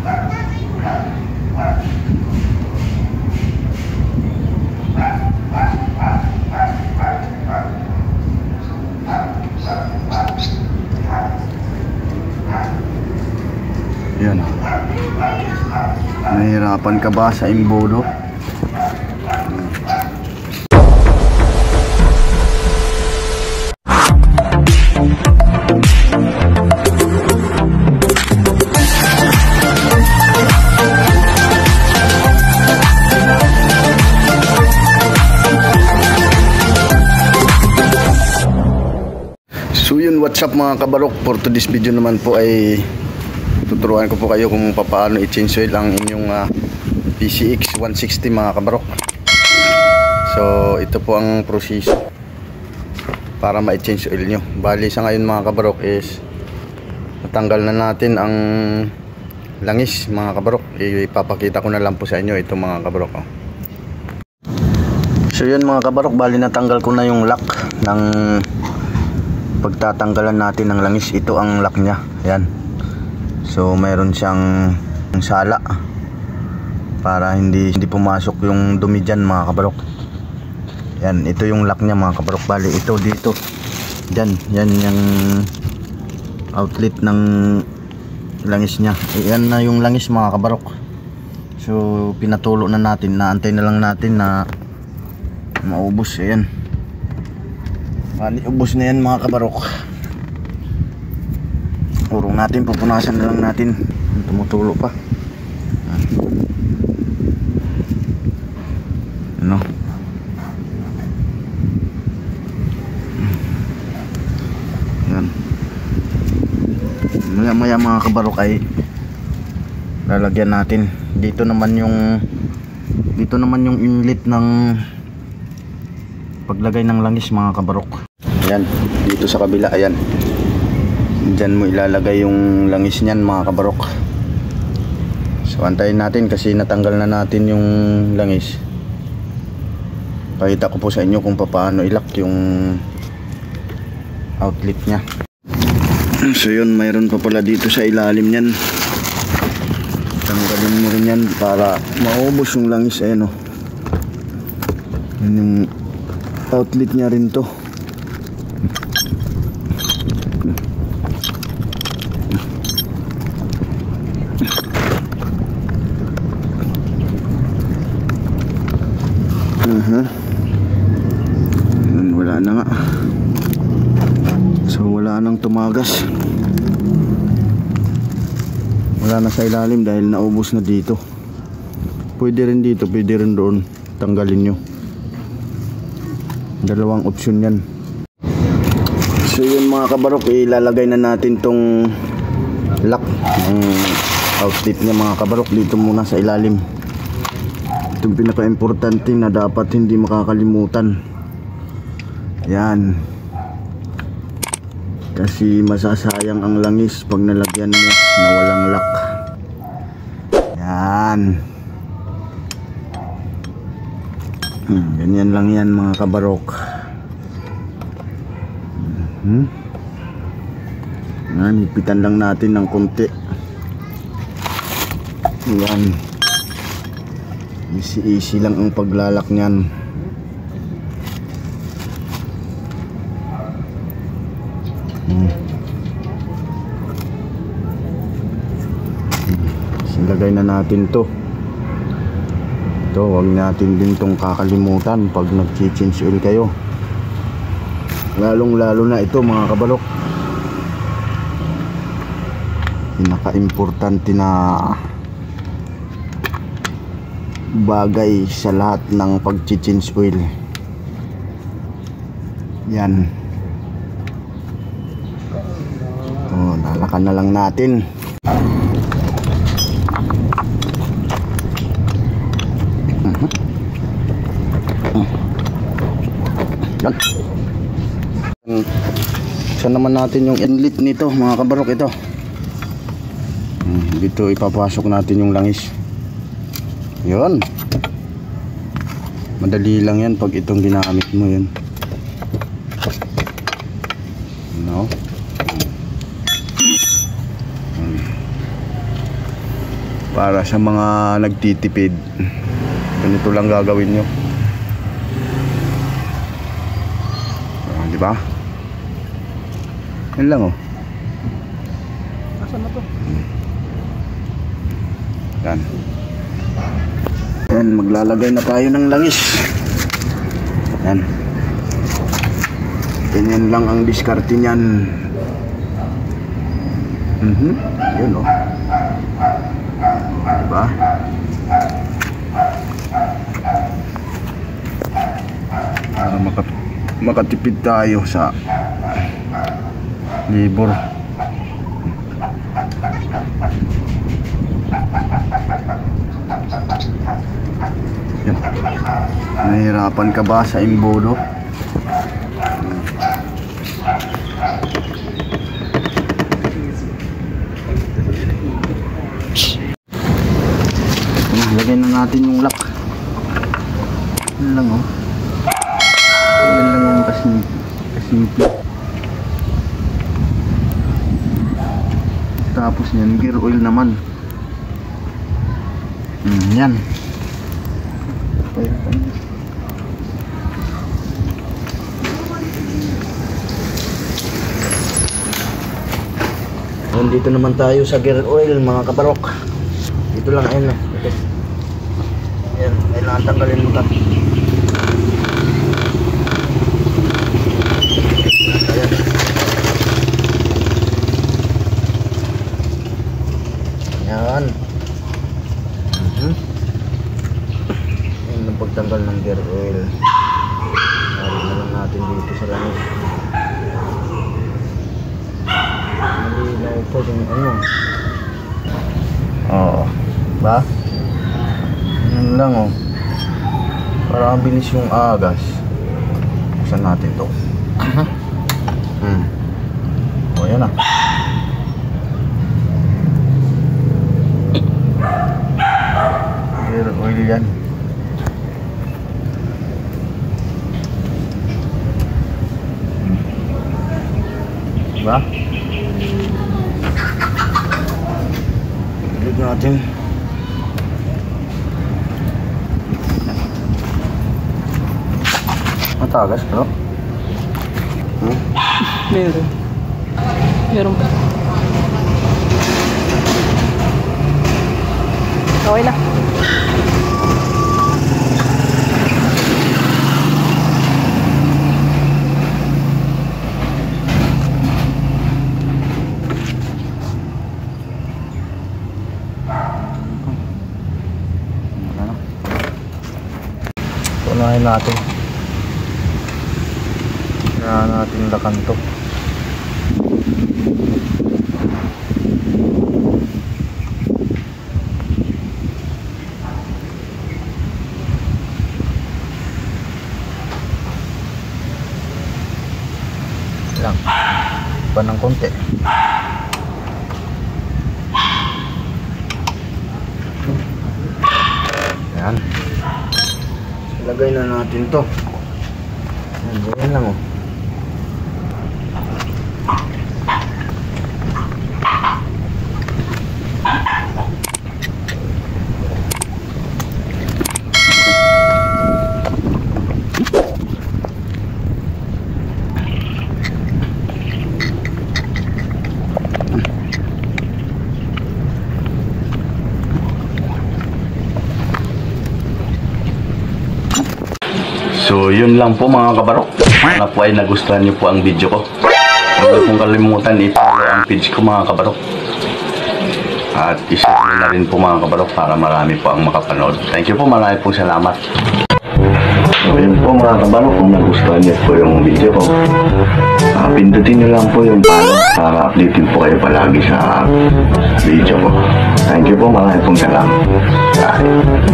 Yan. Nahihirapan ka ba sa imbodo? So yun, what's up mga kabarok? For today's video naman po ay tuturuan ko po kayo kung paano i-change oil ang inyong PCX 160 mga kabarok. So ito po ang proseso para ma-change oil nyo. Bali sa ngayon mga kabarok is natanggal na natin ang langis mga kabarok. Ipapakita ko na lang po sa inyo ito mga kabarok. So yun mga kabarok, bali natanggal ko na yung lock ng pagtatanggalan natin ng langis. Ito ang lock nya, yan. So mayroon siyang sala para hindi pumasok yung dumi dyan mga kabarok. Yan, ito yung lock nya mga kabarok. Bali ito dito, dyan, yan yung outlet ng langis nya. Yan na yung langis mga kabarok. So pinatulo na natin, naantay na lang natin na maubos. Ayan, ubos na yan mga kabarok. Urong natin, pupunasan na lang natin. Tumutulo pa. Ano? Yan. Maya mga kabarok ay lalagyan natin. Dito naman yung inlet ng paglagay ng langis mga kabarok. Ayan, dito sa kabila, ayan. Diyan mo ilalagay yung langis niyan mga kabarok. So antayin natin kasi natanggal na natin yung langis. Pakita ko po sa inyo kung paano i-lock yung outlet nya. So yun, mayroon pa pala dito sa ilalim niyan. Tanggalin mo rin yan para maubos yung langis. Ayan o, yung outlet nya rin to. Wala na nga. So wala nang tumagas. Wala na sa ilalim dahil naubos na dito. Pwede rin dito, pwede rin doon. Tanggalin nyo. Dalawang opsyon yan. So yun mga kabarok, ilalagay na natin tong lock ng outlet niya mga kabarok. Dito muna sa ilalim. Itong pinaka-importante na dapat hindi makakalimutan. Yan. Kasi masasayang ang langis pag nalagyan mo na walang lock. Yan. Ganyan lang yan mga kabarok. Hipitan lang natin ng konti. Yan. Easy lang ang paglalak niyan. Ilagay na natin to. Ito, huwag natin din tong kakalimutan pag nag-change oil kayo. Lalong lalo na ito mga kabalok. Pinaka-importante na bagay sa lahat ng pag-change oil. Yan. Lalakan na lang natin. Yan. Saan naman natin yung inlet nito mga kabarok? Ito. Dito ipapasok natin yung langis. Yun. Madali lang yan pag itong ginamit mo yun. No? Para sa mga nagtitipid, ganito lang gagawin nyo. Di ba? Yan lang oh. Asan na to? Yan. Yan, maglalagay na tayo ng langis. Yan. Ganyan lang ang diskarte niyan. Yun oh. Diba? Para makatipid tayo sa libor. Yan. Nahihirapan ka ba sa imbodo? Lagyan na natin yung lock. Yan lang oh. Yan lang yung kasimple. Tapos yan, gear oil naman. Yan. Nandito naman tayo sa gear oil mga kabarok. Dito lang, ayun na. Ayan, kailangan tanggalin mo ito. Ayan. Ayan. Ayan ang pagtanggal ng gear oil. Narin na lang natin dito sa langis. Malinaw po yung ano. Oo. Ba? Yan lang oh. Para mabilis yung agas. Buksan natin to. O yan ah. Gear oil yan. Diba? Ulit natin. Matagas bro? Meron. Meron pa. Okay na. Unahin natin. Kailangan natin lakan to. Lang. Pa ng konti. Yan. Ilagay na natin to. Yan lang oh. So yun lang po mga kabarok. Sana po ay nagustuhan niyo po ang video ko. Huwag pong kalimutan i-follow ang page ko mga kabarok. At i-share na rin po mga kabarok para marami po ang makapanood. Thank you po, marami pong salamat. So yun po mga kabarok, kung nagustuhan niyo po yung video ko, pindutin niyo lang po yung follow para updated po kayo palagi sa video ko. Thank you po, marami pong salamat. Bye.